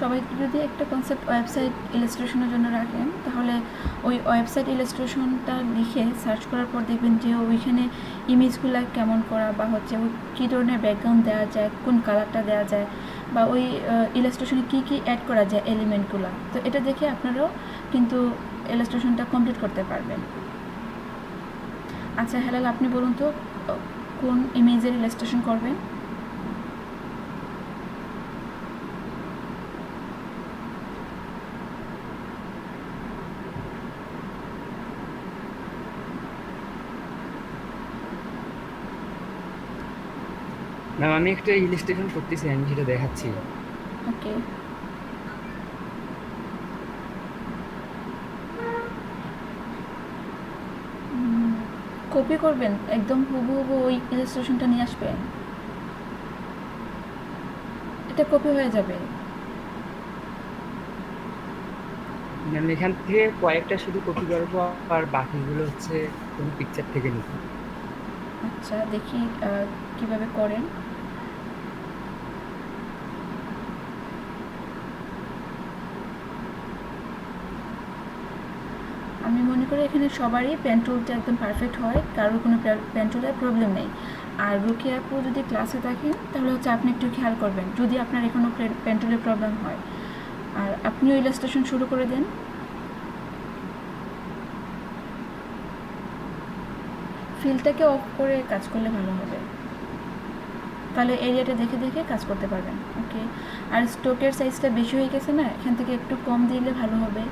সবাই যদি একটা কনসেপ্ট ওয়েবসাইট ইলাস্ট্রেশনের জন্য রাখেন, তাহলে ওই ওয়েবসাইট ইলাস্ট্রেশনটা লিখে সার্চ করার পর দেখবেন যে ওইখানে ইমেজগুলো কেমন করা, বা হচ্ছে ওই কী ধরনের ব্যাকগ্রাউন্ড দেওয়া যায়, কোন কালারটা দেওয়া যায়, বা ওই ইলাস্ট্রেশনে কী কী অ্যাড করা যায় এলিমেন্টগুলো। তো এটা দেখে আপনারাও কিন্তু ইলাস্ট্রেশনটা কমপ্লিট করতে পারবেন। আচ্ছা হেলাল, আপনি বলুন তো কোন ইমেজের ইলাস্ট্রেশন করবেন? ম্যাম আমি একটা ইলাস্ট্রেশন করতেছি, আমি সেটা দেখাচ্ছি। ওকে, কপি করবেন, একদম হুবহু ওই ইলাস্ট্রেশনটা নিয়ে আসবেন, এটা কপি হয়ে যাবে। ম্যাম এখান থেকে কয়েকটা শুধু কপি করবো, আর বাকিগুলো হচ্ছে কোনো পিকচার থেকে নিব। আচ্ছা দেখি কিভাবে করেন। আমি মনে করি এখানে সবারই পেন টুলটা একদম পারফেক্ট হয়, কারোর কোনো পেন টুলের প্রবলেম নেই। আর রুকিয়া আপু যদি ক্লাসে থাকেন, তাহলে হচ্ছে আপনি একটু খেয়াল করবেন যদি আপনার এখনও পেন টুলের প্রবলেম হয়। আর আপনিও ইলাস্ট্রেশন শুরু করে দেন। ফিলটাকে অফ করে কাজ করলে ভালো হবে, তাহলে এরিয়াটা দেখে দেখে কাজ করতে পারবেন। ওকে, আর স্টোকের সাইজটা বেশি হয়ে গেছে না, এখান থেকে একটু কম দিলে ভালো হবে।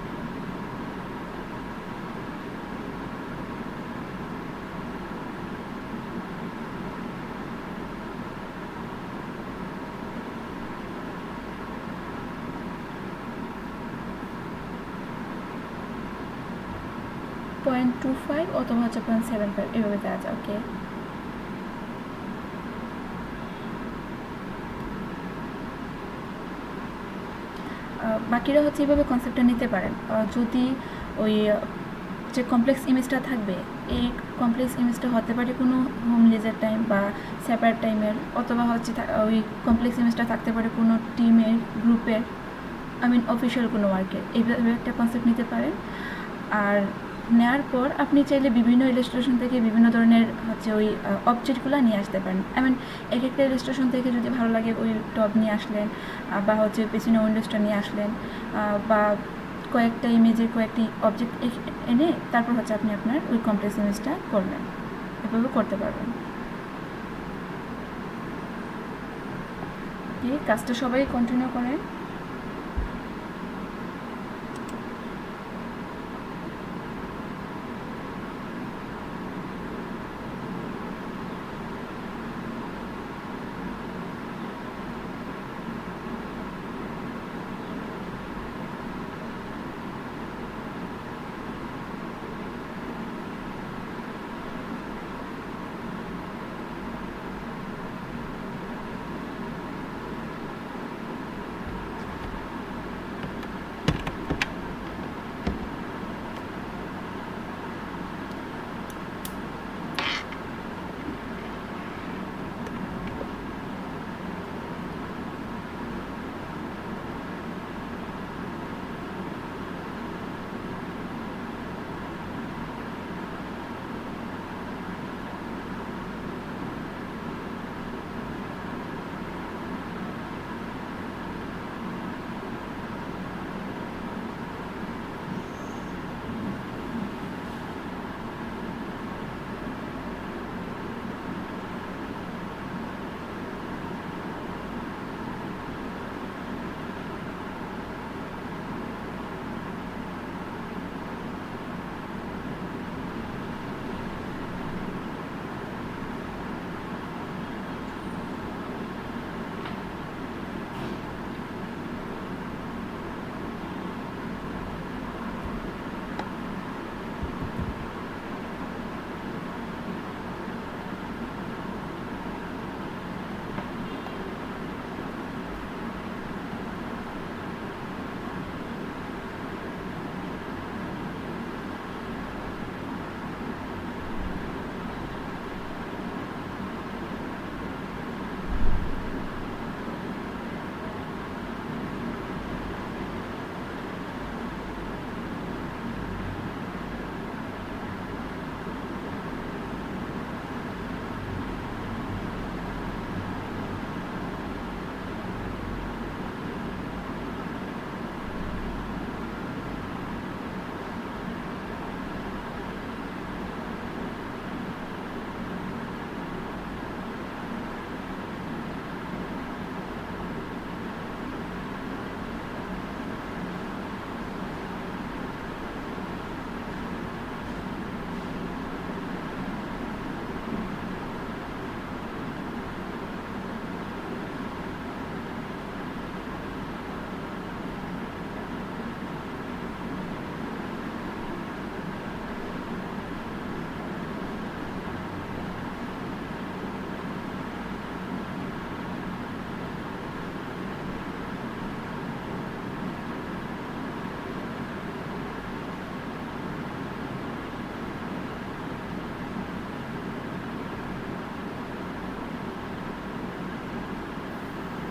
0.25 অথবা হচ্ছে 0.75 এভাবে দেওয়া যায়। ওকে, বাকিরা হচ্ছে এইভাবে কনসেপ্টটা নিতে পারেন। যদি ওই যে কমপ্লেক্স ইমেজটা থাকবে, এই কমপ্লেক্স ইমেজটা হতে পারে কোনো হোম লেজার টাইম বা সেপারেট টাইমের, অথবা হচ্ছে ওই কমপ্লেক্স ইমেজটা থাকতে পারে কোনো টিমের, গ্রুপের, আই মিন অফিসিয়াল কোনো ওয়ার্কের, এইভাবে একটা কনসেপ্ট নিতে পারেন। আর নেওয়ার পর আপনি চাইলে বিভিন্ন ইলাস্ট্রেশন থেকে বিভিন্ন ধরনের হচ্ছে ওই অবজেক্টগুলো নিয়ে আসতে পারেন। আই মিন এক একটা ইলাস্ট্রেশন থেকে যদি ভালো লাগে ওই টপ নিয়ে আসলেন, বা হচ্ছে পেছনে উইন্ডোজটা নিয়ে আসলেন, বা কয়েকটা ইমেজের কয়েকটি অবজেক্ট এনে তারপর হচ্ছে আপনি আপনার ওই কমপ্লেক্স ইমেজটা করবেন, এভাবে করতে পারবেন। এই কাজটা সবাই কন্টিনিউ করেন।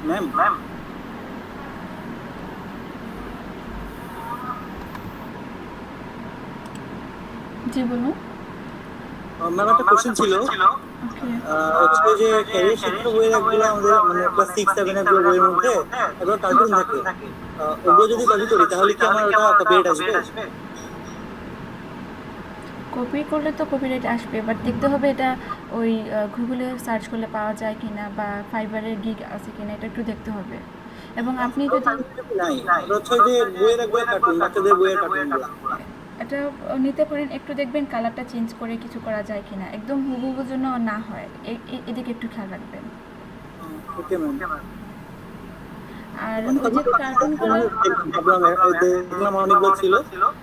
ম্যাম জি বলুন। ম্যাম একটা কোশ্চেন ছিল। ওকে। হচ্ছে যে ক্যারিয়ার শিক্ষা বইয়ের একগুলো আমাদের মানে ক্লাস 6 7 এর গুলো বইয়ের মধ্যে একগুলো কার্টুন থাকে। ওগুলো যদি কপি করি তাহলে কি আমার ওটা কপিরাইট আসবে? কপি করলে তো কপিরাইট আসবে, বাট দেখতে হবে এটা ওই গুগলে সার্চ করলে পাওয়া যায় কিনা বা ফাইবারের গিগ আছে কিনা, এটা একটু দেখতে হবে। এবং আপনি যদি নাই, ওটা হচ্ছে যে বইয়ের একগুলো কার্টুন, বাচ্চাদের বইয়ের কার্টুনগুলো। এটা নিতে পারেন, একটু দেখবেন কালারটা চেঞ্জ করে কিছু করা যায় কিনা, একদম হুবহু যেন না হয়, এদিকে একটু খেয়াল রাখবেন। Okay ma'am. আর ওই যে কার্টুনগুলো, ভাবলাম দেখলাম অনেকগুলো ছিল,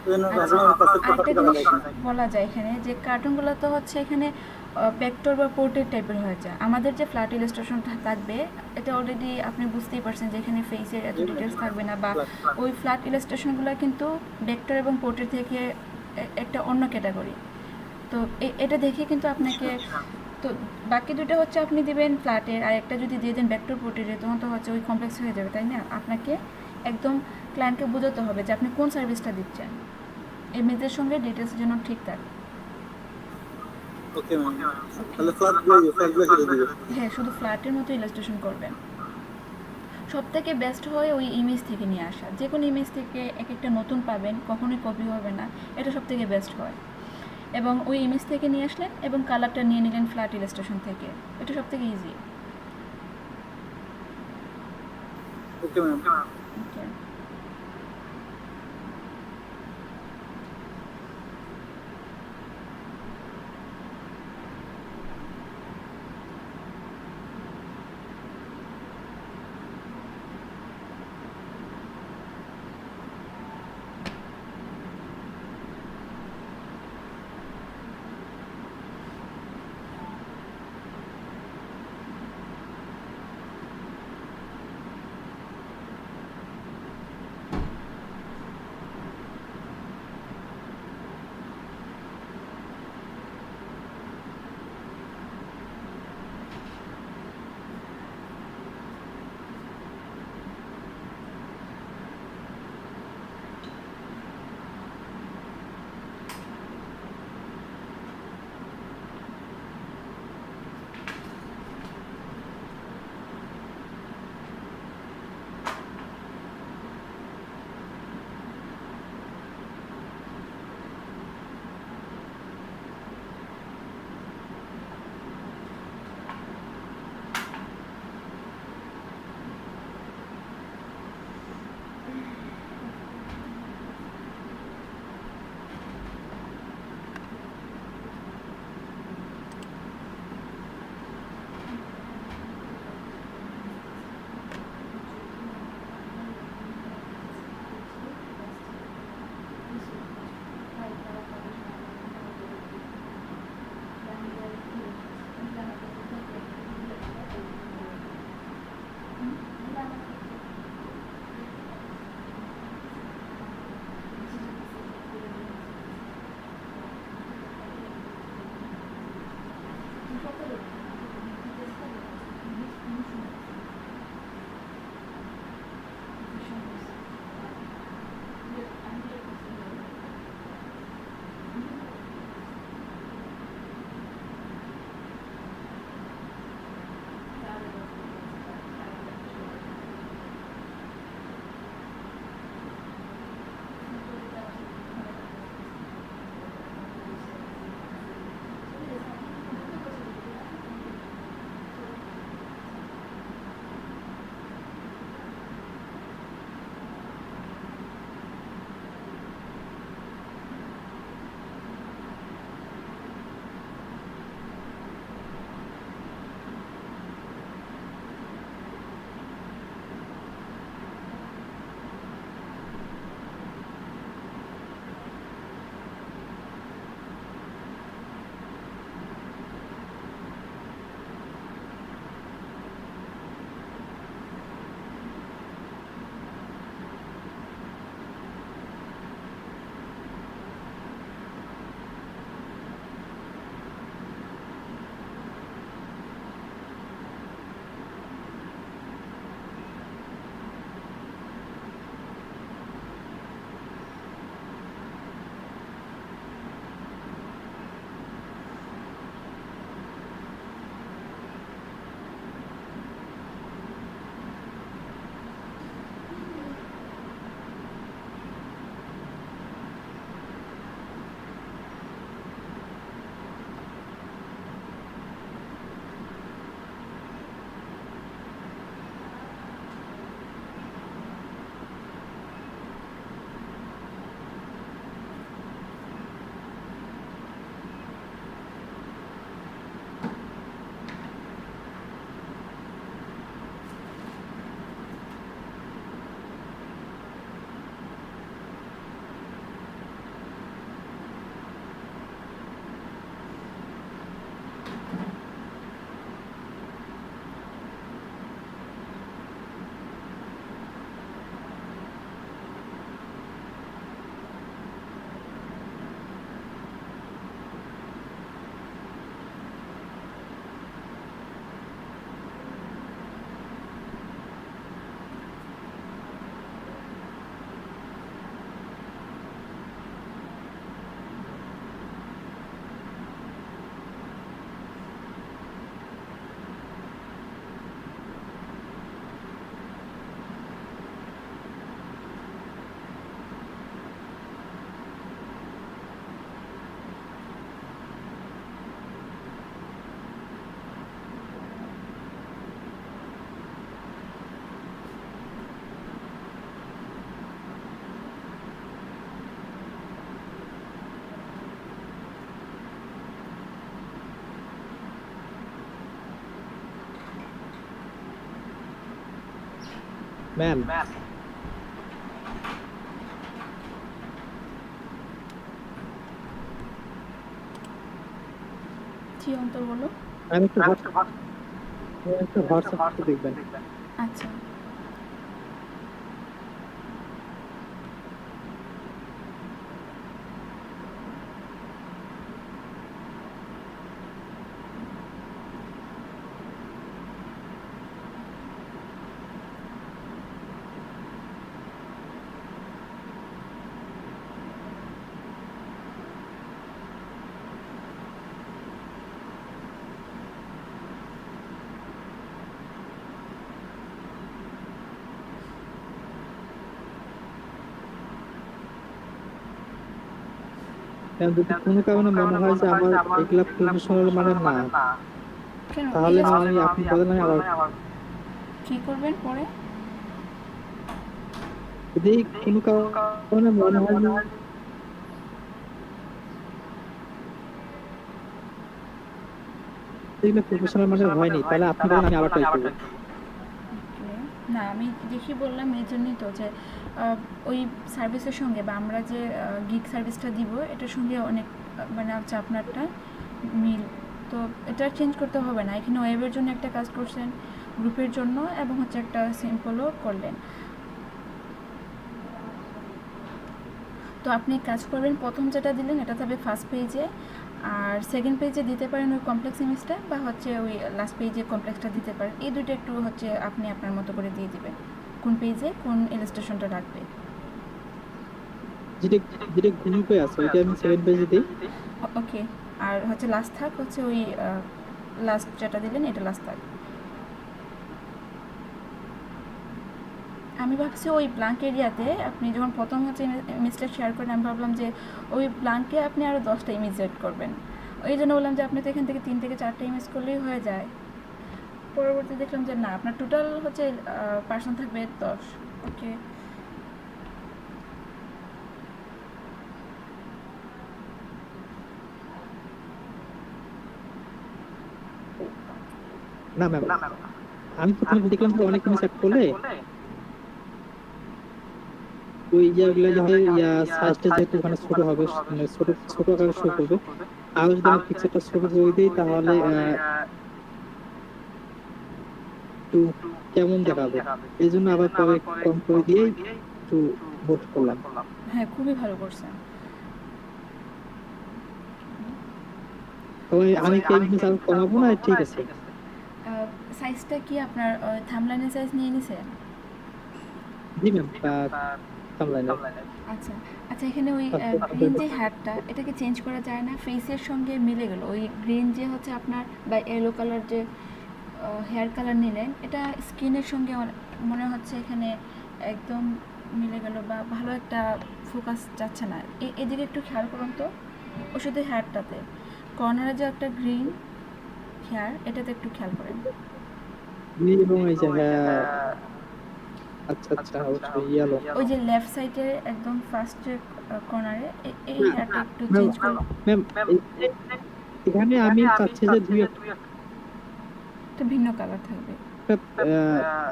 ওই জন্য আচ্ছা, ভাবলাম পাশে আরেকটা কপি করা জিনিস যায় কিনা। বলা যায় এখানে যে কার্টুনগুলো তো হচ্ছে এখানে ভেক্টর বা পোর্ট্রেট টাইপের হয়ে যায়। আমাদের যে ফ্ল্যাট ইলাস্ট্রেশনটা থাকবে, এটা অলরেডি আপনি বুঝতেই পারছেন যে এখানে ফেসের এত ডিটেলস থাকবে না, বা ওই ফ্ল্যাট ইলাস্ট্রেশনগুলো কিন্তু ভেক্টর এবং পোর্ট্রেট থেকে একটা অন্য ক্যাটাগরি। তো এটা দেখে কিন্তু আপনাকে, তো বাকি দুটো হচ্ছে আপনি দিবেন ফ্ল্যাটের, আর একটা যদি দিয়ে দেন ভেক্টর পোর্ট্রেটের, তখন তো হচ্ছে ওই কমপ্লেক্স হয়ে যাবে, তাই না? আপনাকে একদম ক্লায়েন্টকে বোঝাতে হবে যে আপনি কোন সার্ভিসটা দিচ্ছেন, ইমেজের সঙ্গে ডিটেলস যেন ঠিক থাকে। ওকে ম্যাম, তাহলে ফ্ল্যাটগুলো ছেড়ে দিবে। হ্যাঁ, শুধু ফ্ল্যাটের মতো ইলাস্ট্রেশন করবেন। সব থেকে বেস্ট হয় ওই ইমেজ থেকে নিয়ে আসা, যে কোনো ইমেজ থেকে এক একটা নতুন পাবেন, কখনোই কপি হবে না, এটা সব থেকে বেস্ট হয়। এবং ওই ইমেজ থেকে নিয়ে আসলেন এবং কালারটা নিয়ে নিলেন ফ্ল্যাট ইলাস্ট্রেশন থেকে, এটা সব থেকে easy. Okay ma'am. Okay. Ma'am ji অন্তর বলো। আমি একটু হোয়াটসঅ্যাপ দেখবেন। আচ্ছা ম্যাম যদি কোনো কারণে মনে হয় যে আমার এগুলা প্রফেশনাল মানে না, কেন তাহলে এই আমি আপনি বলেন আমি আবার কি করবেন পরে? যদি কোনো কারণে মনে হয় যে এগুলো প্রফেশনাল মানে হয়নি, তাহলে আপনি বলেন আমি আবার ট্রাই করবো। Okay. না আমি দেখি বললাম এই জন্যই তো যে ওই সার্ভিসের সঙ্গে বা আমরা যে গিগ সার্ভিসটা দিব এটার সঙ্গে অনেক মানে হচ্ছে আপনারটা মিল, তো এটা চেঞ্জ করতে হবে না। এখানে ওয়েবের জন্য একটা কাজ করছেন, গ্রুপের জন্য, এবং হচ্ছে একটা সিম্পলও করলেন। তো আপনি কাজ করবেন, প্রথম যেটা দিলেন এটা থাকবে ফার্স্ট পেজে, আর সেকেন্ড পেজে দিতে পারেন ওই কমপ্লেক্স ইমেজটা, বা হচ্ছে ওই লাস্ট পেজে কমপ্লেক্সটা দিতে পারেন। এই দুটো একটু হচ্ছে আপনি আপনার মতো করে দিয়ে দিবেন কোন পেজে কোন ইলাস্ট্রেশনটা রাখবে। যেটা যেটা গ্রুপে আছে ওইটা আমি 7 পেজে দিই। ওকে, আর হচ্ছে লাস্ট থাক হচ্ছে ওই লাস্ট যেটা দিলেন এটা লাস্ট থাক। আমি ভাবছি ওই ব্ল্যাঙ্ক এরিয়াতে আপনি যখন প্রথম হচ্ছে ইমেজটা শেয়ার করেন, আমি ভাবলাম যে ওই ব্ল্যাঙ্কে আপনি আরও 10টা ইমেজ এড করবেন। ওই জন্য বললাম যে আপনি তো এখান থেকে 3 থেকে 4টা ইমেজ করলেই হয়ে যায়। পরবর্তী দেখলাম যে না, আপনার টোটাল হচ্ছে পার্সন থাকবে 10। ওকে, না ম্যাম, আমি প্রথমে দেখলাম যে অনেক জিনিস অ্যাড করলে ওই যেগুলো যে হয় সাইজটা যেহেতু ওখানে ছোট হবে, মানে ছোট আকারে শো করবে। আর যদি আমি পিকচারটা ছোট করে দিই তাহলে একটু কেমন দেখাবে, এই জন্য আবার পরে কম করে দিয়ে একটু বোট করলাম। হ্যাঁ খুবই ভালো করছেন। তবে আমি কি জিনিস আর কমাবো না? ঠিক আছে। সাইজটা কি আপনার থামলাইনের সাইজ নিয়ে নিছেন? জি ম্যাম, সামলাইনার। আচ্ছা আচ্ছা, এখানে ওই গ্রিন যে হ্যাটটা এটাকে চেঞ্জ করা যায় না? ফেসের সঙ্গে মিলে গেল ওই গ্রিন যে হচ্ছে আপনার, বা ইয়েলো কালার যে হেয়ার কালার নিলেন, এটা স্কিনের সঙ্গে মনে হচ্ছে এখানে একদম মিলে গেল, বা ভালো একটা ফোকাস যাচ্ছে না। এদিকে একটু খেয়াল করুন তো, ও শুধু হেয়ারটাতে কর্নারে যে একটা গ্রিন হেয়ার, এটাতে একটু খেয়াল করেন। এবং এই যে আচ্ছা আচ্ছা, অবশ্যই ইয়েলো। ওই যে লেফট সাইডে একদম ফার্স্ট কর্নারে এই হেয়ারটা একটু ম্যাম চেঞ্জ করুন। ম্যাম, এখানে আমি চাচ্ছি যে দুই একটা ভিন্ন কালার থাকবে। একটা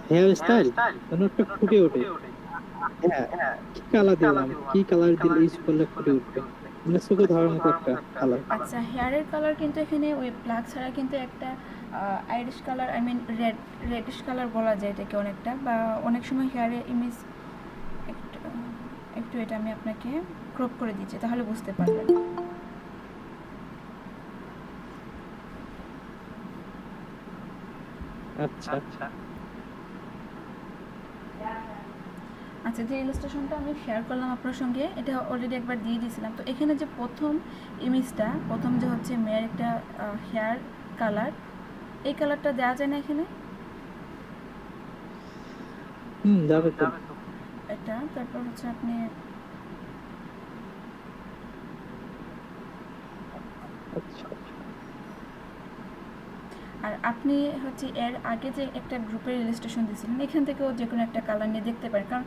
হেয়ার স্টাইল যেন একটা ফুটে ওঠে। হ্যাঁ, কি কালার দিলাম, কি কালার দিলে ইউজ করলে ফুটে উঠবে, মানে চোখে ধরার মতো একটা কালার। আচ্ছা, হেয়ারের কালার কিন্তু এখানে ওই ব্ল্যাক ছাড়া কিন্তু একটা Irish colour, I mean reddish colour বলা যায় এটাকে অনেকটা, বা অনেক সময় হেয়ারে ইমেজ একটু একটু এটা আমি আপনাকে ক্রপ করে দিচ্ছি তাহলে বুঝতে পারবেন। আচ্ছা আচ্ছা, আচ্ছা, যে ইলাস্ট্রেশনটা আমি শেয়ার করলাম আপনার সঙ্গে, এটা অলরেডি একবার দিয়ে দিয়েছিলাম। তো এখানে যে প্রথম ইমেজটা, প্রথম যে হচ্ছে মেয়ের একটা হেয়ার কালার, এই কালারটা দেওয়া যায় না এখানে? যাবে তো। এটা তারপর হচ্ছে আপনি আচ্ছা, আর আপনি হচ্ছে এর আগে যে একটা গ্রুপের ইলাস্ট্রেশন দিয়েছিলেন, এখান থেকেও যে কোনো একটা কালার নিয়ে দেখতে পারেন, কারণ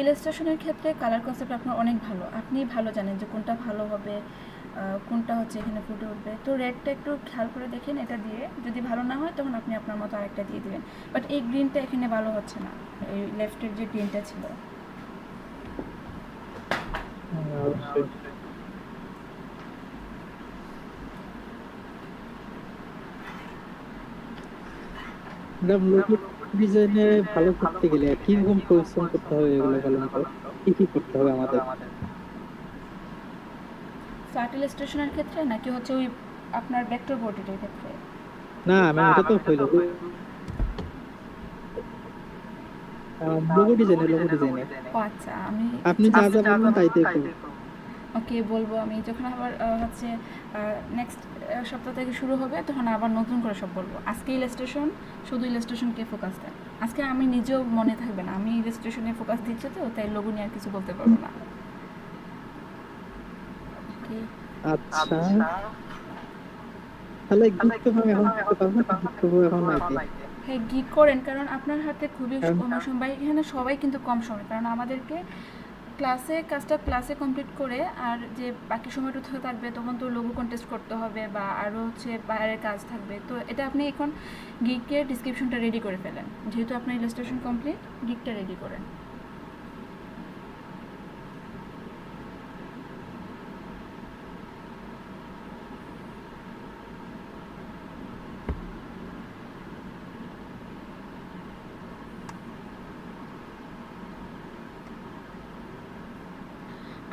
ইলাস্ট্রেশনের ক্ষেত্রে কালার কনসেপ্ট আপনার অনেক ভালো, আপনি ভালো জানেন যে কোনটা ভালো হবে কোনটা হচ্ছে এখানে ফুটে উঠবে। তো রেডটা একটু খেয়াল করে দেখেন, এটা দিয়ে যদি ভালো না হয় তখন আপনি আপনার মতো আরেকটা দিয়ে দিবেন। বাট এই গ্রিনটা এখানে ভালো হচ্ছে না, এই লেফটের যে গ্রিনটা ছিল। অবশ্যই ম্যাডাম, লোগো ডিজাইনে ভালো করতে গেলে কিরকম পরিশ্রম করতে হবে এগুলো বলেন তো? কি কি করতে হবে আমাদের? ফ্ল্যাট ইলাস্ট্রেশনের ক্ষেত্রে নাকি হচ্ছে ওই আপনার ভেক্টর পোর্ট্রেটের ক্ষেত্রে? না ম্যাম, এটা তো হইলো লোগো ডিজাইনে। ও আচ্ছা, আমি আপনি যা যা বলবেন তাই তাই করব। ওকে বলবো। আমি যখন আবার হচ্ছে নেক্সট সপ্তাহ থেকে শুরু হবে তখন আবার নতুন করে সব বলবো। আজকে ইলাস্ট্রেশন, শুধু ইলাস্ট্রেশনকে ফোকাস দেন। আজকে আমি নিজেও মনে থাকবে না, আমি ইলাস্ট্রেশনে ফোকাস দিচ্ছি তো, তাই লোগো নিয়ে আর কিছু বলতে পারবো না। ওকে, আচ্ছা, তাহলে গুরুত্বপূর্ণ এখন করতে পারবো না, গুরুত্বপূর্ণ এখন নাইতে। হ্যাঁ গিক করেন, কারণ আপনার হাতে খুবই কারণ কম সময়, এখানে সবাই কিন্তু কম সময়, কারণ আমাদেরকে কাজটা ক্লাসে কমপ্লিট করে আর যে বাকি সময়টা থাকবে তখন তো লোগো কন্টেস্ট করতে হবে বা আরও হচ্ছে বাইরের কাজ থাকবে। তো এটা আপনি এখন গিকের ডিসক্রিপশনটা রেডি করে ফেলেন, যেহেতু আপনার ইলাস্ট্রেশন কমপ্লিট, গিকটা রেডি করেন।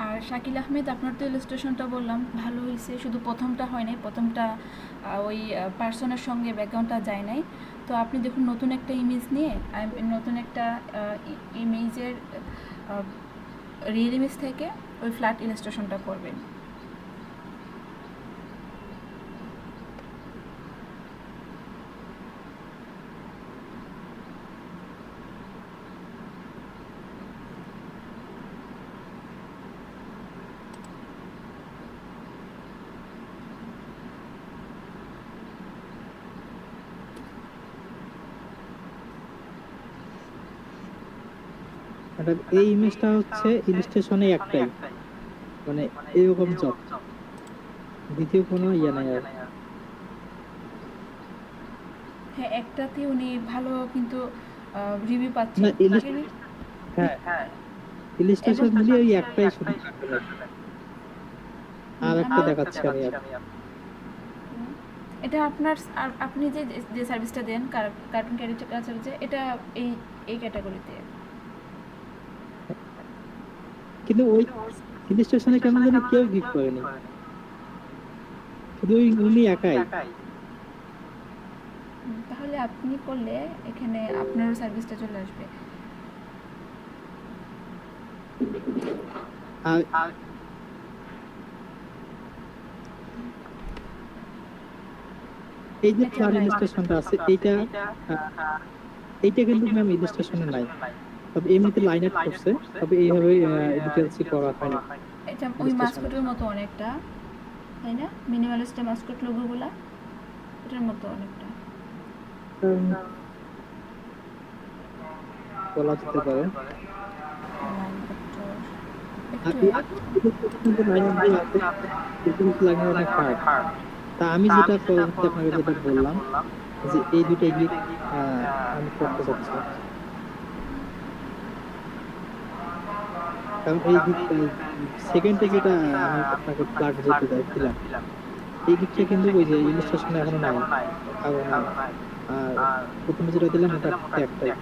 আর শাকিল আহমেদ, আপনার তো ইলাস্ট্রেশনটা বললাম ভালো হয়েছে, শুধু প্রথমটা হয় নাই, প্রথমটা ওই পার্সনের সঙ্গে ব্যাকগ্রাউন্ডটা যায় নাই। তো আপনি দেখুন নতুন একটা ইমেজ নিয়ে, নতুন একটা ইমেজের রিয়েল ইমেজ থেকে ওই ফ্ল্যাট ইলাস্ট্রেশনটা করবেন। ম্যাডাম, এই ইমেজটা হচ্ছে ইলাস্ট্রেশনে একটাই, মানে এরকম জব, দ্বিতীয় কোনো ইয়ে নাই আর। হ্যাঁ, একটাতে উনি ভালো কিন্তু রিভিউ না পাচ্ছেন। হ্যাঁ, ইলাস্ট্রেশন মিলিয়ে ওই একটাই শুধু থাকবে। আর একটা দেখাচ্ছি আমি আর। এটা আপনার আপনি যে যে সার্ভিসটা দেন কার্টুন ক্যারিকেচার সার্ভিসে, এটা এই এই ক্যাটাগরিতে। কিন্তু ওই ইলাস্ট্রেশনে কেন জানি কেউ গিক করেনি, শুধু উনি একাই। তাহলে আপনি করলে এখানে আপনারও সার্ভিসটা চলে আসবে। আর এই যে ফ্লাড ইলাস্ট্রেশনটা আছে, এইটা কিন্তু ম্যাম ইলাস্ট্রেশনে নাই, তবে এমনিতে লাইন আপ করছে, তবে এইভাবে ডিটেইলসই করা হয় না। এটা ওই মাস্কটের মতো অনেকটা, তাই না? মিনিমালিস্ট মাস্কট লোগোগুলা এটার মতো অনেকটা। বলা যেতে পারে। আর লাইন আপ যে আছে, এগুলো লাইন অনেক হার্ড। তা আমি যেটা করতে আপনাকে যেটা বললাম যে এই দুইটা গিক আমি করতে চাচ্ছি, কারণ এই সেকেন্ডে যেটা আমি আপনাকে ফ্ল্যাট যেতে চাইছিলাম, এই গিকটা কিন্তু ওই যে ইলাস্ট্রেশনে এখনো নাই, আরো নাই। আর প্রথমে যেটা দিলাম এটা একটাই।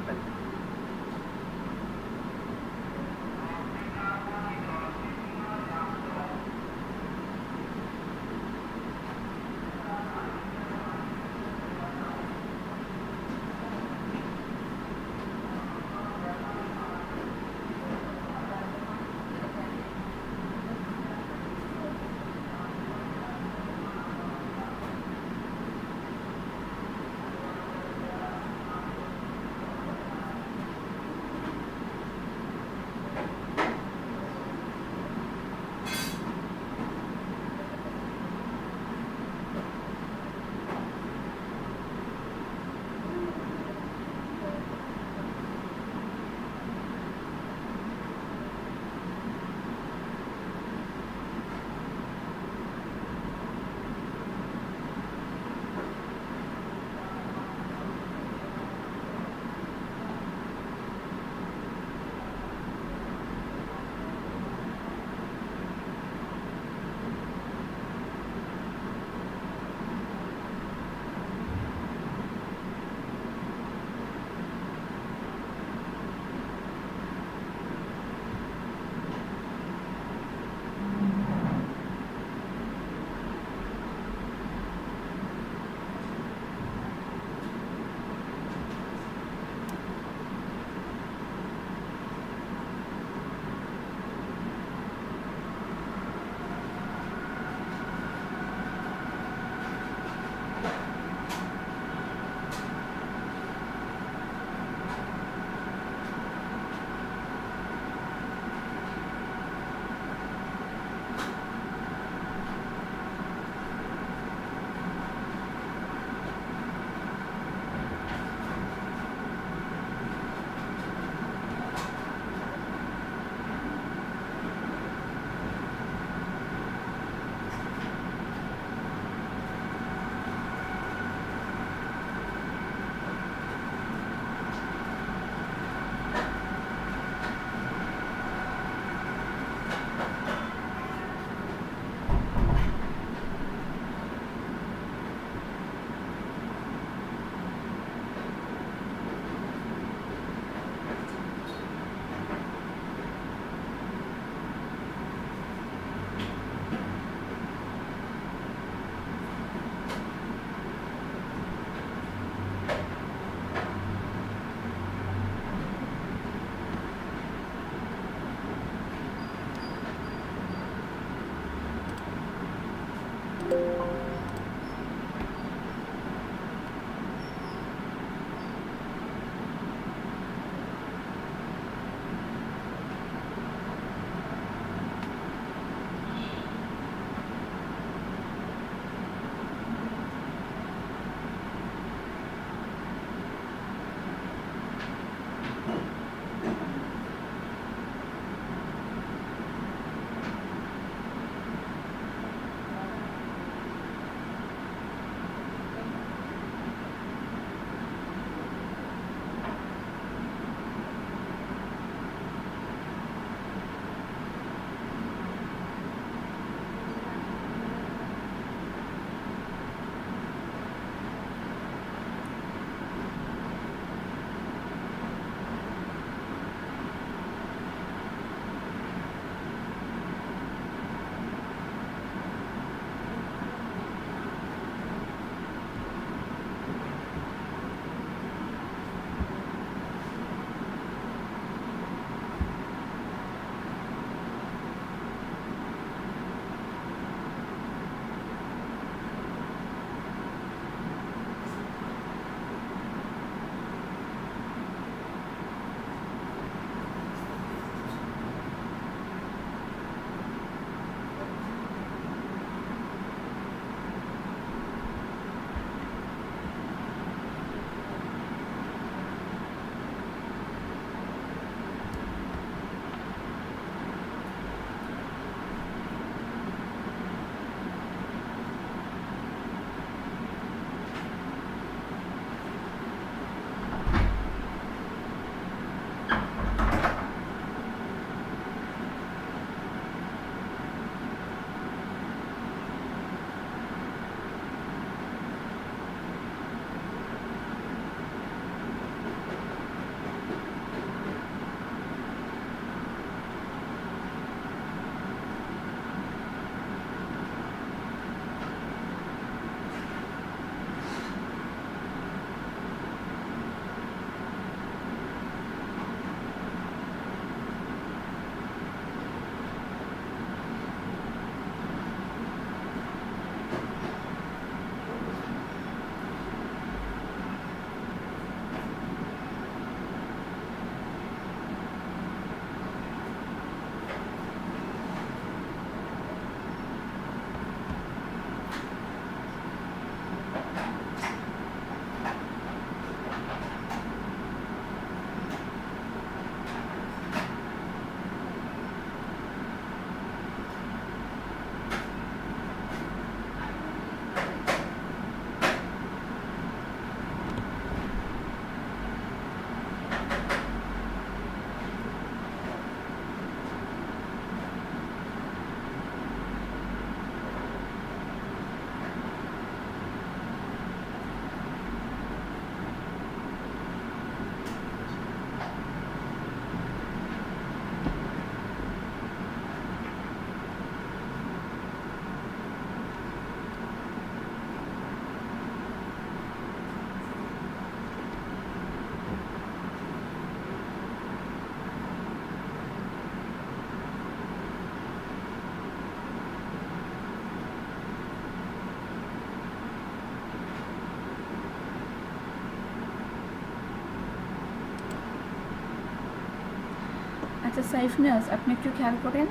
আচ্ছা সাইফনাস, আপনি একটু খেয়াল করেন,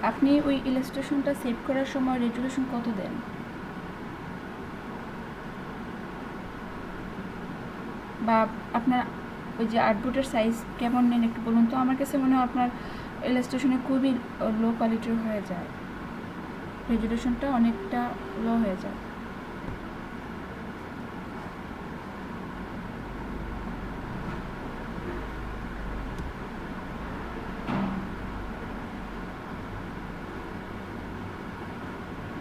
আপনি ওই ইলাস্ট্রেশনটা সেভ করার সময় রেজুলেশন কত দেন? বা আপনার ওই যে আউটপুটের সাইজ কেমন নেন একটু বলুন তো। আমার কাছে মনে হয় আপনার ইলাস্ট্রেশনে খুবই লো কোয়ালিটির হয়ে যায়, রেজুলেশনটা অনেকটা লো হয়ে যায়।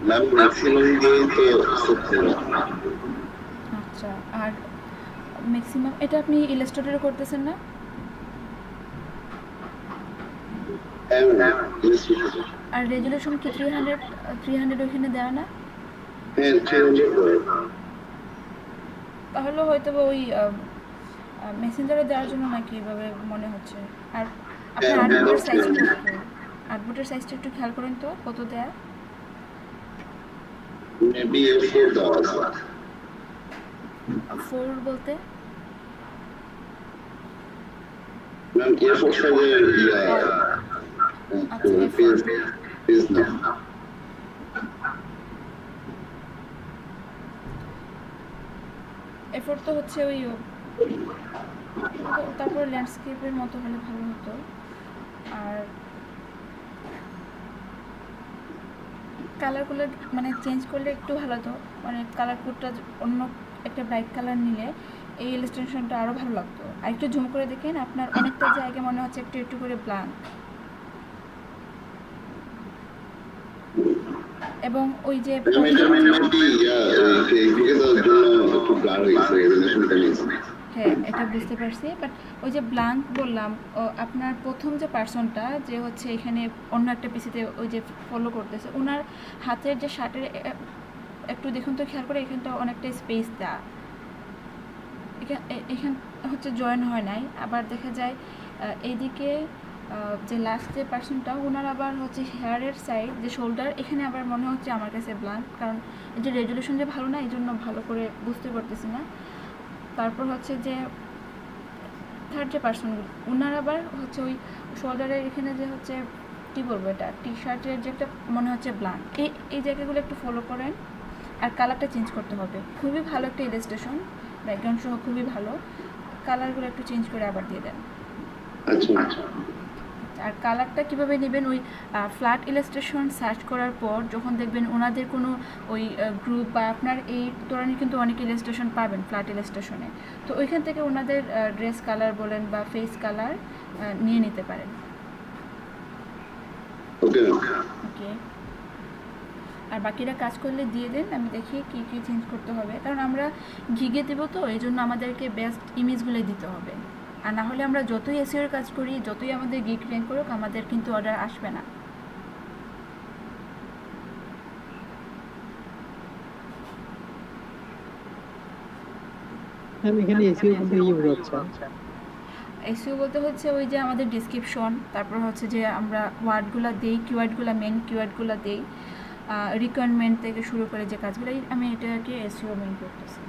मैम मैक्सिमम দিয়ে তো সেট করো। আচ্ছা, আর ম্যাক্সিমাম এটা আপনি ইলাস্ট্রেটরে করতেছেন না? হ্যাঁ ম্যাম আর রেজুলেশন কি 300 ওইখানে দেওয়া না? হ্যাঁ 300 করে। তাহলে হয়তো বা ওই মেসেঞ্জারে দেওয়ার জন্য নাকি এভাবে মনে হচ্ছে। আর আপনার হ্যাঁ, আউটপুটের হ্যাঁ, সাইজ হ্যাঁ। কত? আউটপুটের সাইজটা একটু খেয়াল করেন তো কত দেয়া। মেবি A4 দেওয়া আছে। 4 বলতে ম্যাম A4 সাইজের আচ্ছা, পেজ পেজ না। এফোর তো হচ্ছে ওই তারপর ল্যান্ডস্কেপের মতো হলে ভালো হতো। আর কালারগুলো মানে চেঞ্জ করলে একটু ভালো হতো, মানে কালার কোডটা অন্য একটা ব্রাইট কালার নিলে এই ইলাস্ট্রেশনটা আরও ভালো লাগতো। আর একটু ঝুম করে দেখেন, আপনার অনেকটা জায়গা মনে হচ্ছে একটু একটু করে ব্ল্যাঙ্ক, এবং ওই যে ম্যাম এটা মেবি ফেসবুকে দেওয়ার জন্য একটু ব্লার হয়েছে রেজুলেশনটা নিয়েছে। হ্যাঁ এটা বুঝতে পারছি, বাট ওই যে ব্ল্যাঙ্ক বললাম, আপনার প্রথম যে পার্সনটা যে হচ্ছে এখানে অন্য একটা পিসিতে ওই যে ফলো করতেছে, ওনার হাতের যে শার্টের একটু দেখুন তো খেয়াল করে, এখানটা অনেকটা স্পেস দেওয়া, এখান হচ্ছে জয়েন হয় নাই। আবার দেখা যায় এইদিকে যে লাস্ট যে পার্সনটা ওনার আবার হচ্ছে হেয়ারের সাইড যে শোল্ডার, এখানে আবার মনে হচ্ছে আমার কাছে ব্ল্যাঙ্ক, কারণ এই যে রেজুলেশন যে ভালো না এই জন্য ভালো করে বুঝতে পারতেছি না। তারপর হচ্ছে যে থার্ড যে পার্সনগুলো ওনার আবার হচ্ছে ওই শোল্ডারের এখানে যে হচ্ছে কী বলবো, এটা টি শার্টের যে একটা মনে হচ্ছে ব্ল্যাঙ্ক, এই জায়গাগুলো একটু ফলো করেন। আর কালারটা চেঞ্জ করতে হবে, খুবই ভালো একটা ইলাস্ট্রেশন, ব্যাকগ্রাউন্ড সহ খুবই ভালো, কালারগুলো একটু চেঞ্জ করে আবার দিয়ে দেন। আচ্ছা আচ্ছা। আর কালারটা কীভাবে নেবেন, ওই ফ্ল্যাট ইলাস্ট্রেশন সার্চ করার পর যখন দেখবেন ওনাদের কোনো ওই গ্রুপ বা আপনার এই ধরনের কিন্তু অনেক ইলাস্ট্রেশন পাবেন ফ্ল্যাট ইলাস্ট্রেশনে, তো ওইখান থেকে ওনাদের ড্রেস কালার বলেন বা ফেস কালার নিয়ে নিতে পারেন। ওকে ওকে, আর বাকিরা কাজ করলে দিয়ে দেন, আমি দেখি কী কী চেঞ্জ করতে হবে, কারণ আমরা গিগে দেবো তো এই জন্য আমাদেরকে বেস্ট ইমেজগুলোই দিতে হবে। আর না হলে আমরা যতই এসইওর কাজ করি, যতই আমাদের গিগ র্যাঙ্ক করুক, আমাদের কিন্তু অর্ডার আসবে না। ম্যাম এখানে এসইও বলতে কি বোঝাচ্ছেন? এসইও বলতে হচ্ছে ওই যে আমাদের ডিসক্রিপশন, তারপর হচ্ছে যে আমরা ওয়ার্ডগুলো দেই, কিওয়ার্ডগুলো মেন কিওয়ার্ডগুলো দেই, রিকোয়ারমেন্ট থেকে শুরু করে যে কাজগুলো, আমি এটাকে এসইও মেন করতেছি।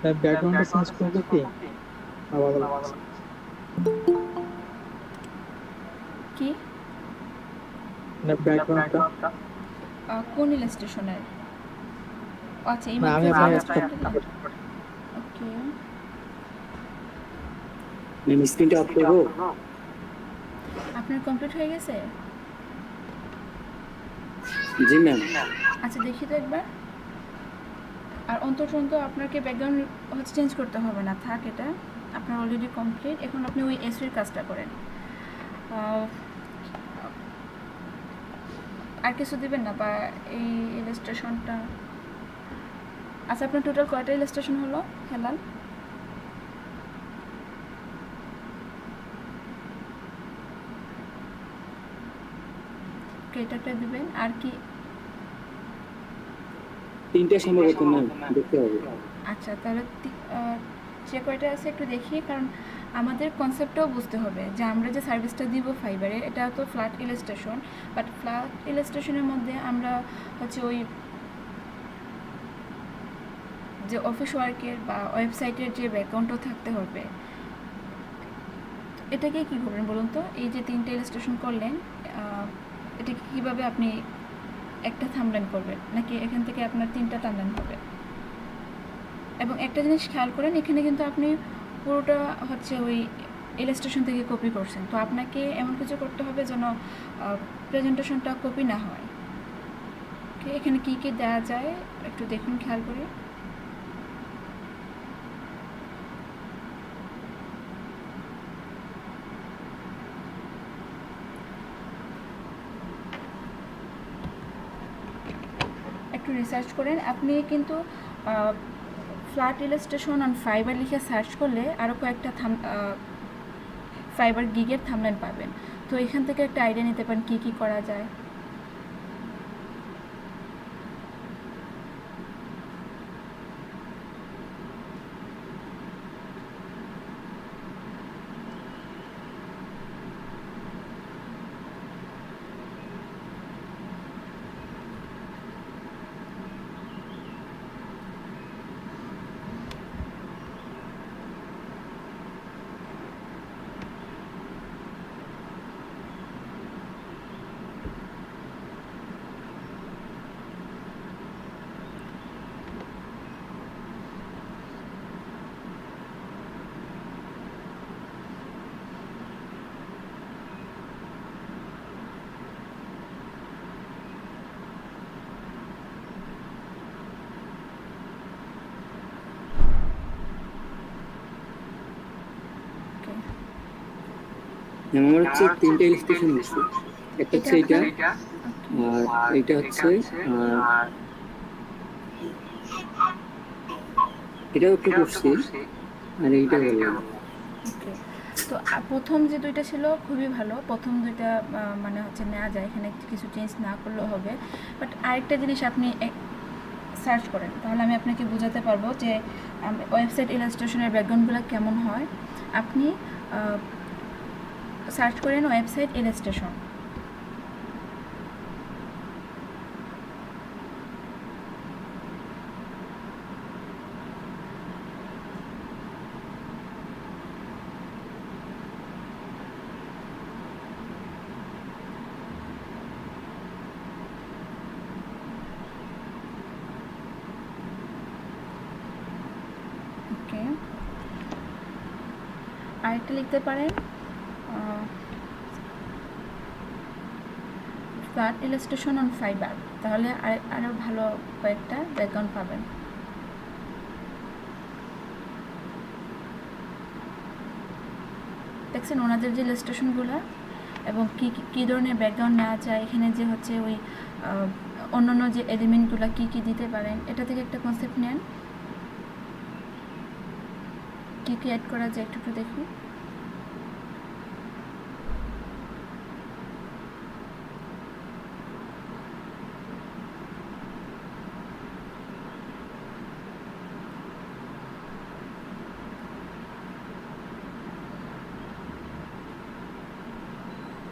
ব্যাকগ্রাউন্ডটা চেঞ্জ করবো কি আবার কি না ব্যাকগ্রাউন্ডটা কোন ইলাস্ট্রেশনের? আচ্ছা এই না আমি মাত্র আপনার ওকে স্ক্রিনটা অফ করবো। আপনার কমপ্লিট হয়ে গেছে? জি ম্যাম। আচ্ছা দেখি তো একবার। আর অন্তত আপনাকে ব্যাকগ্রাউন্ড হচ্ছে চেঞ্জ করতে হবে না, থাক এটা আপনার অলরেডি কমপ্লিট। এখন আপনি ওই এসইর কাজটা করেন। আর কিছু দিবেন না বা এই ইলাস্ট্রেশনটা? আচ্ছা আপনার টোটাল কয়টা ইলাস্ট্রেশন হলো হেলাল? এটা দিবেন। আর কি? তিনটা সম্ভবত ম্যাম, দেখতে হবে। আচ্ছা তাহলে যে কয়টা আছে একটু দেখি, কারণ আমাদের কনসেপ্টটাও বুঝতে হবে যে আমরা যে সার্ভিসটা দিব ফাইবারে এটা তো ফ্ল্যাট ইলাস্ট্রেশন, বাট ফ্ল্যাট ইলাস্ট্রেশনের মধ্যে আমরা হচ্ছে ওই যে অফিস ওয়ার্কের বা ওয়েবসাইটের যে ব্যাকগ্রাউন্ডও থাকতে হবে। এটাকে কী করবেন বলুন তো? এই যে তিনটে ইলাস্ট্রেশন করলেন, এটাকে কীভাবে আপনি একটা থামলাইন করবেন, নাকি এখান থেকে আপনার তিনটা থামলাইন হবে? এবং একটা জিনিস খেয়াল করেন, এখানে কিন্তু আপনি পুরোটা হচ্ছে ওই ইলাস্ট্রেশন থেকে কপি করছেন, তো আপনাকে এমন কিছু করতে হবে যেন প্রেজেন্টেশনটা কপি না হয়। ওকে, এখানে কী কী দেওয়া যায় একটু দেখুন, খেয়াল করে। একটু রিসার্চ করেন। আপনি কিন্তু ফ্ল্যাট ইলাস্ট্রেশন অন ফাইবার লিখে সার্চ করলে আরও কয়েকটা ফাইবার গিগের থামলাইন পাবেন। তো এখান থেকে একটা আইডিয়া নিতে পারেন কী কী করা যায়। আমার হচ্ছে 3টা ইলাস্ট্রেশন হচ্ছে, একটা এটা হচ্ছে এইটা, আপনার আর এইটা হচ্ছে, আর এটাও একটু করছি, আর এইটা বললাম। ওকে। তো প্রথম যে দুইটা ছিল খুবই ভালো, প্রথম দুইটা মানে হচ্ছে নেওয়া যায়, এখানে কিছু চেঞ্জ না করলেও হবে। বাট আরেকটা জিনিস আপনি সার্চ করেন, তাহলে আমি আপনাকে বোঝাতে পারবো যে ওয়েবসাইট ইলাস্ট্রেশনের ব্যাকগ্রাউন্ডগুলো কেমন হয়। আপনি সার্চ করেন ওয়েবসাইট ইলাস্ট্রেশন। ওকে, আরেকটা লিখতে পারেন ফ্ল্যাট ইলাস্ট্রেশন অন ফাইবার, তাহলে আরও ভালো কয়েকটা ব্যাকগ্রাউন্ড পাবেন। দেখছেন ওনাদের যে ইলাস্ট্রেশনগুলো এবং কী ধরনের ব্যাকগ্রাউন্ড নেওয়া যায়, এখানে যে হচ্ছে ওই অন্যান্য যে এলিমেন্টগুলো কী দিতে পারেন, এটা থেকে একটা কনসেপ্ট নেন। কী অ্যাড করা যায় একটু দেখুন।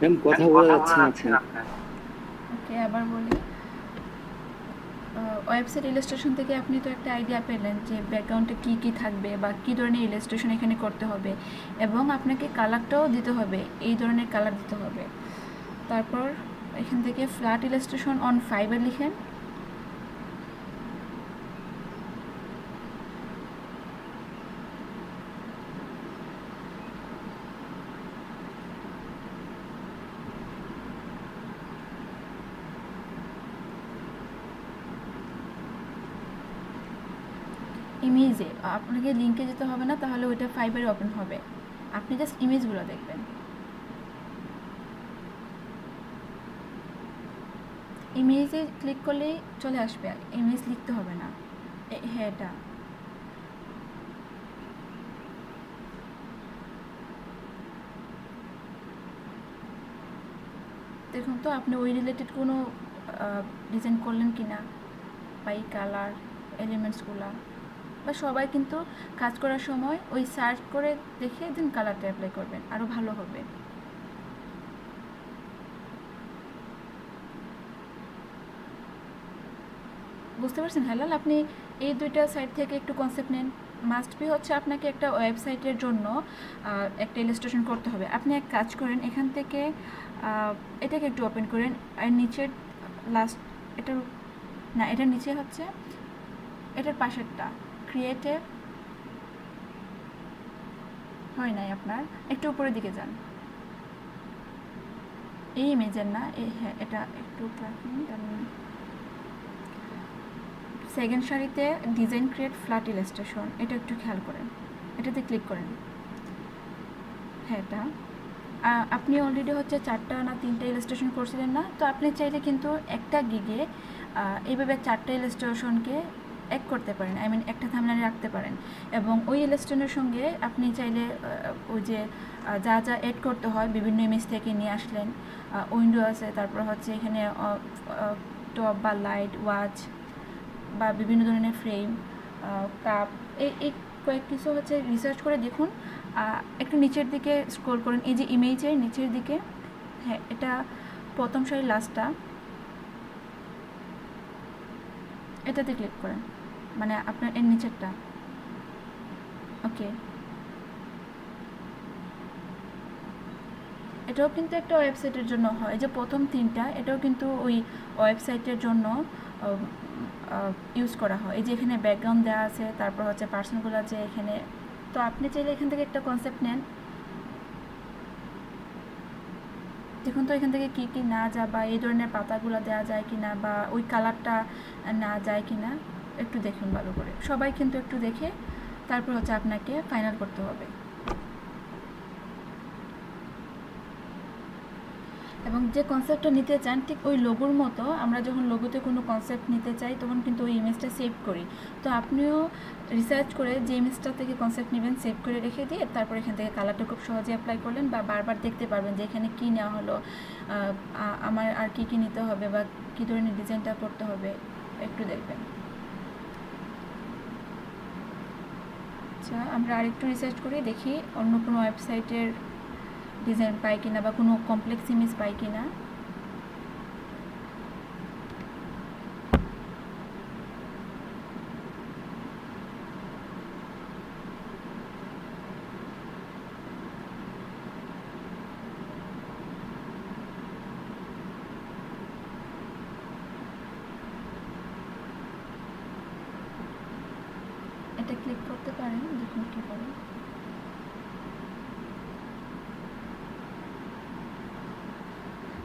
ম্যাম কথা বলা যাচ্ছে না আপনার। ওকে, আবার বলি, ওয়েবসাইট ইলাস্ট্রেশন থেকে আপনি তো একটা আইডিয়া পেলেন যে ব্যাকগ্রাউন্ডে কী থাকবে বা কী ধরনের ইলাস্ট্রেশন এখানে করতে হবে, এবং আপনাকে কালারটাও দিতে হবে, এই ধরনের কালার দিতে হবে। তারপর এখান থেকে ফ্ল্যাট ইলাস্ট্রেশন অন ফাইবার লিখেন। ইমেজে আপনাকে লিঙ্কে যেতে হবে না, তাহলে ওইটা ফাইবারে ওপেন হবে, আপনি জাস্ট ইমেজগুলো দেখবেন। ইমেজে ক্লিক করলেই চলে আসবে, ইমেজ লিখতে হবে না। হ্যাঁ, এটা দেখুন তো আপনি ওই রিলেটেড কোনো ডিজাইন করলেন কি না, বা এই কালার এলিমেন্টসগুলো, বা সবাই কিন্তু কাজ করার সময় ওই সার্চ করে দেখে দেন কালারটা অ্যাপ্লাই করবেন, আরও ভালো হবে। বুঝতে পারছেন হেলাল? আপনি এই দুইটা সাইট থেকে একটু কনসেপ্ট নেন। মাস্ট বি হচ্ছে আপনাকে একটা ওয়েবসাইটের জন্য একটা ইলাস্ট্রেশন করতে হবে। আপনি এক কাজ করেন, এখান থেকে এটাকে একটু ওপেন করেন, আর নিচের লাস্ট এটার না, এটার নিচে হচ্ছে এটার পাশেরটা ক্রিয়েটিভ হয় নাই আপনার, একটু উপরের দিকে যান। এই ইমেজের না, হ্যাঁ এটা একটু সেকেন্ড সারিতে ডিজাইন ক্রিয়েট ফ্ল্যাট ইলাস্ট্রেশন, এটা একটু খেয়াল করেন, এটাতে ক্লিক করেন। হ্যাঁ, এটা আপনি অলরেডি হচ্ছে 4টা না 3টা ইলাস্ট্রেশন করছিলেন না, তো আপনি চাইলে কিন্তু একটা গিগে এইভাবে 4টা ইলাস্ট্রেশনকে এক করতে পারেন, আই মিন একটা থাম্বনেইলে রাখতে পারেন, এবং ওই ইলাস্ট্রেশনের সঙ্গে আপনি চাইলে ওই যে যা এড করতে হয় বিভিন্ন ইমেজ থেকে নিয়ে আসলেন, উইন্ডো আছে, তারপর হচ্ছে এখানে টপ বা লাইট ওয়াচ বা বিভিন্ন ধরনের ফ্রেম কাপ, এই কয়েক কিছু হচ্ছে রিসার্চ করে দেখুন। একটু নিচের দিকে স্ক্রল করেন, এই যে ইমেজের নিচের দিকে, হ্যাঁ এটা প্রথম সারি লাস্টটা, এটাতে ক্লিক করেন, মানে আপনার এর নিচেরটা। ওকে, এটাও কিন্তু একটা ওয়েবসাইটের জন্য হয়, যে প্রথম 3টা এটাও কিন্তু ওই ওয়েবসাইটের জন্য ইউজ করা হয়। এই যে এখানে ব্যাকগ্রাউন্ড দেওয়া আছে, তারপর হচ্ছে পার্সনগুলো আছে এখানে, তো আপনি চাইলে এখান থেকে একটা কনসেপ্ট নেন। দেখুন তো এখান থেকে কী না যা, বা এই ধরনের পাতাগুলো দেওয়া যায় কি না, বা ওই কালারটা না যায় কি না, একটু দেখুন ভালো করে। সবাই কিন্তু একটু দেখে তারপর হচ্ছে আপনাকে ফাইনাল করতে হবে। এবং যে কনসেপ্টটা নিতে চান ঠিক ওই লোগোর মতো আমরা যখন লোগোতে কোনো কনসেপ্ট নিতে চাই তখন কিন্তু ওই ইমেজটা সেভ করি। তো আপনিও রিসার্চ করে যে ইমেজটা থেকে কনসেপ্ট নেবেন সেভ করে রেখে দিয়ে তারপর এখান থেকে কালারটা খুব সহজে অ্যাপ্লাই করলেন বা বারবার দেখতে পারবেন যে এখানে কী নেওয়া হলো, আমার আর কী কী নিতে হবে বা কী ধরনের ডিজাইনটা করতে হবে একটু দেখবেন। আচ্ছা, আমরা আরেকটু রিসার্চ করে দেখি অন্য কোনো ওয়েবসাইটের ডিজাইন পাই কিনা বা কোনো কমপ্লেক্স ইমেজ পাই কিনা। এটা ক্লিক করতে পারেন, দেখুন কী করে।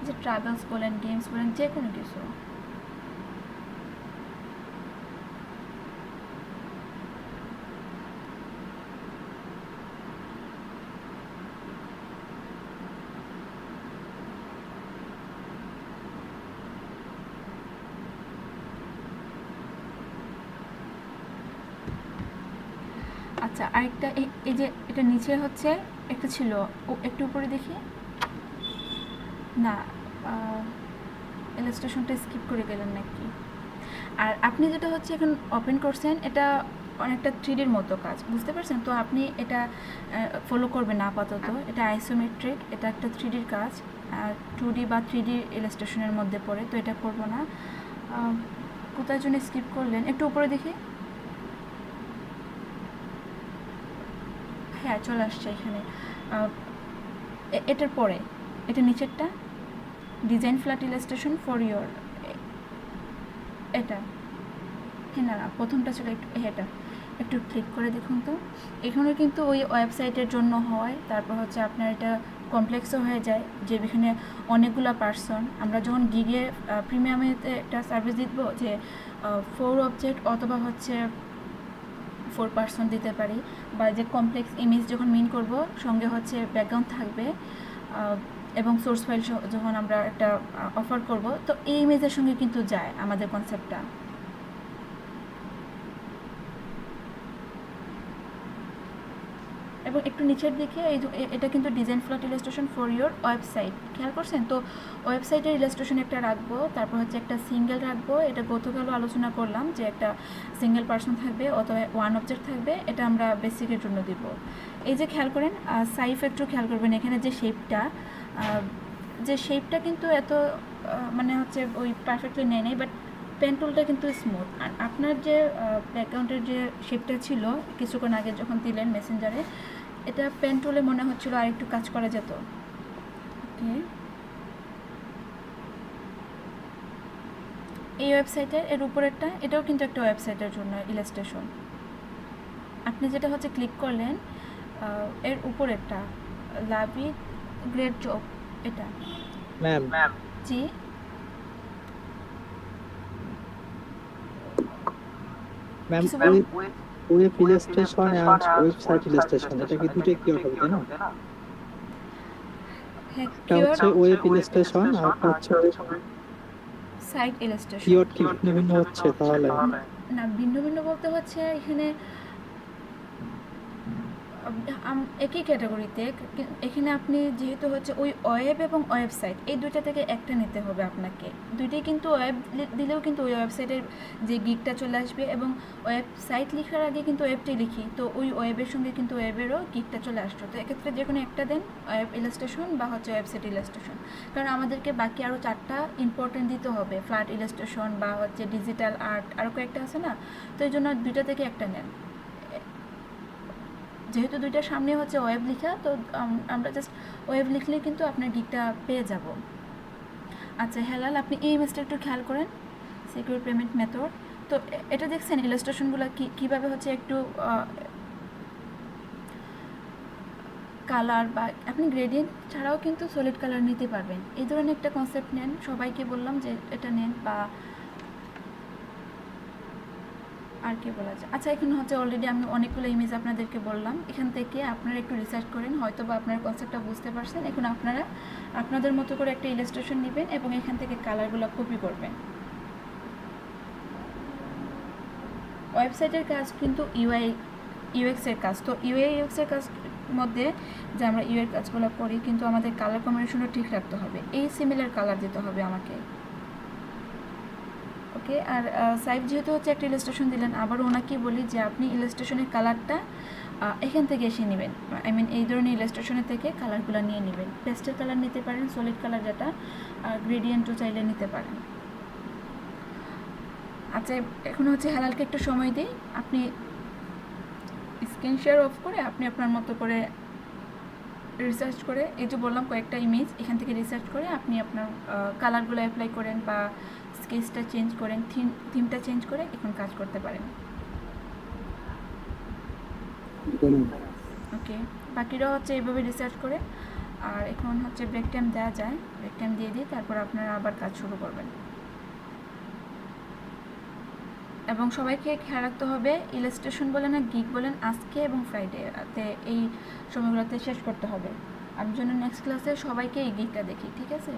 যে ট্রাভেলস বলেন, গেমস বলেন, যে কোনো কিছু। আচ্ছা, আরেকটা এই যে এটা নিচে হচ্ছে একটা ছিল, একটু উপরে দেখি না, ইলাস্ট্রেশনটা স্কিপ করে গেলেন নাকি। আর আপনি যেটা হচ্ছে এখন ওপেন করছেন এটা অনেকটা 3Dর মতো কাজ, বুঝতে পারছেন? তো আপনি এটা ফলো করবেন না আপাতত, এটা আইসোমেট্রিক, এটা একটা 3Dর কাজ, 2D বা 3D ইলাস্ট্রেশনের মধ্যে পড়ে, তো এটা করব না। কোথায় জন্য স্কিপ করলেন, একটু উপরে দেখি। হ্যাঁ, চলে আসছে এখানে। এটার পরে এটা নিচেরটা design flat illustration for your, এটা হ্যাঁ না প্রথমটা ছিল একটু, এটা একটু ক্লিক করে দেখুন তো। এখানে কিন্তু ওই ওয়েবসাইটের জন্য হয়, তারপর হচ্ছে আপনার এটা কমপ্লেক্সও হয়ে যায়, যে এখানে অনেকগুলো পার্সন। আমরা যখন গিগে প্রিমিয়ামে একটা সার্ভিস দিব যে 4 অবজেক্ট অথবা হচ্ছে 4 পার্সন দিতে পারি, বা যে কমপ্লেক্স ইমেজ যখন মিন করব সঙ্গে হচ্ছে ব্যাকগ্রাউন্ড থাকবে এবং সোর্স ফাইল যখন আমরা একটা অফার করব, তো এই ইমেজের সঙ্গে কিন্তু যায় আমাদের কনসেপ্টটা। এবং একটু নিচের দিকে এটা কিন্তু design flat illustration for your website, খেয়াল করছেন? তো ওয়েবসাইটের ইলাস্ট্রেশন একটা রাখবো, তারপর হচ্ছে একটা সিঙ্গেল রাখবো। এটা গতকালও আলোচনা করলাম যে একটা সিঙ্গেল পার্সন থাকবে অথবা 1 অবজেক্ট থাকবে, এটা আমরা বেসিকের জন্য দিব। এই যে খেয়াল করেন সাইফ একটু খেয়াল করবেন, এখানে যে শেপটা কিন্তু এত মানে হচ্ছে ওই পারফেক্টলি নেয় নেই, বাট পেন টুলটা কিন্তু স্মুথ। আর আপনার যে ব্যাকগ্রাউন্ডের যে শেপটা ছিল কিছুক্ষণ আগে যখন দিলেন মেসেঞ্জারে, এটা পেন টুলে মনে হচ্ছিল আর একটু কাজ করা যেত। ওকে, এই ওয়েবসাইটের এর উপরেরটা এটাও কিন্তু একটা ওয়েবসাইটের জন্য ইলাস্ট্রেশন। আপনি যেটা হচ্ছে ক্লিক করলেন এর উপরেরটা, লাভ ইট, গ্রেট জব, এটা ম্যাম জি ম্যাম কিছু বল- web illustration and website illustration এটা কি দুটোই কি হবে তাই না? হ্যাঁ, এটা হচ্ছে ওয়েব ইলাস্ট্রেশন আর একটা হচ্ছে সাইট ইলাস্ট্রেশন। কিওয়ার্ড কি ভিন্ন ভিন্ন হচ্ছে তাহলে? না, ভিন্ন ভিন্ন বলতে হচ্ছে এখানে একই ক্যাটাগরিতে। এখানে আপনি যেহেতু হচ্ছে ওই ওয়েব এবং ওয়েবসাইট এই দুইটা থেকে একটা নিতে হবে আপনাকে। দুইটাই কিন্তু ওয়েব দিলেও কিন্তু ওই ওয়েবসাইটের যে গিকটা চলে আসবে, এবং ওয়েবসাইট লেখার আগে কিন্তু ওয়েবটাই লিখি, তো ওই ওয়েবের সঙ্গে কিন্তু ওয়েবেরও গিকটা চলে আসতো। তো এক্ষেত্রে যে কোনো একটা দেন, ওয়েব ইলাস্ট্রেশন বা হচ্ছে ওয়েবসাইট ইলাস্ট্রেশন, কারণ আমাদেরকে বাকি আরও 4টা ইম্পর্টেন্ট দিতে হবে, ফ্ল্যাট ইলাস্ট্রেশন বা হচ্ছে ডিজিটাল আর্ট, আরও কয়েকটা আছে না। তো এই জন্য দুইটা থেকে একটা নেন। যেহেতু দুইটার সামনে হচ্ছে ওয়েব লেখা, তো আমরা জাস্ট ওয়েব লিখলেই কিন্তু আপনার গিকটা পেয়ে যাব। আচ্ছা হেলাল, আপনি এই ইমেজটা একটু খেয়াল করেন, সিকিউর পেমেন্ট মেথড। তো এটা দেখছেন ইলাস্ট্রেশনগুলো কীভাবে হচ্ছে একটু কালার, বা আপনি গ্রেডিয়েন্ট ছাড়াও কিন্তু সলিড কালার নিতে পারবেন। এই ধরনের একটা কনসেপ্ট নেন, সবাইকে বললাম যে এটা নেন। বা আর কি বলা যায়, আচ্ছা এখানে হচ্ছে অলরেডি আমি অনেকগুলো ইমেজ আপনাদেরকে বললাম, এখান থেকে আপনারা একটু রিসার্চ করেন, হয়তো বা আপনার কনসেপ্টটা বুঝতে পারছেন। এখন আপনারা আপনাদের মতো করে একটা ইলাস্ট্রেশন নেবেন এবং এখান থেকে কালারগুলো কপি করবেন। ওয়েবসাইটের কাজ কিন্তু ইউএক্সের কাজ, তো ইউএক্সের কাজ মধ্যে যে আমরা ইউএর কাজগুলো করি, কিন্তু আমাদের কালার কম্বিনেশনটা ঠিক রাখতে হবে, এই সিমিলার কালার দিতে হবে আমাকে। ওকে, আর সাইফ যেহেতু হচ্ছে একটা ইলাস্ট্রেশন দিলেন, আবার ওনাকে বলি যে আপনি ইলাস্ট্রেশনের কালারটা এখান থেকে এসে নেবেন, আই মিন এই ধরনের ইলাস্ট্রেশনের থেকে কালারগুলো নিয়ে নেবেন। পেস্টেল কালার নিতে পারেন, সলিড কালার যেটা, আর গ্রেডিয়েন্টও চাইলে নিতে পারেন। আচ্ছা এখন হচ্ছে হালালকে একটু সময় দিই, আপনি স্ক্রিন শেয়ার অফ করে আপনি আপনার মতো করে রিসার্চ করে, এই যে বললাম কয়েকটা ইমেজ, এখান থেকে রিসার্চ করে আপনি আপনার কালারগুলো অ্যাপ্লাই করেন বা স্কেচটা চেঞ্জ করেন, থিমটা চেঞ্জ করে এখন কাজ করতে পারেন। ওকে, বাকিরা হচ্ছে এইভাবে রিসার্চ করে, আর এখন হচ্ছে ব্রেক টাইম দেওয়া যায়, ব্রেক টাইম দিয়ে দিই, তারপর আপনারা আবার কাজ শুরু করবেন। এবং সবাইকে খেয়াল রাখতে হবে, ইলাস্ট্রেশন বলেন আর গিগ বলেন আজকে এবং ফ্রাইডেতে এই সময়গুলোতে শেষ করতে হবে। আমি জন্য নেক্সট ক্লাসে সবাইকে এই গিগটা দেখি, ঠিক আছে?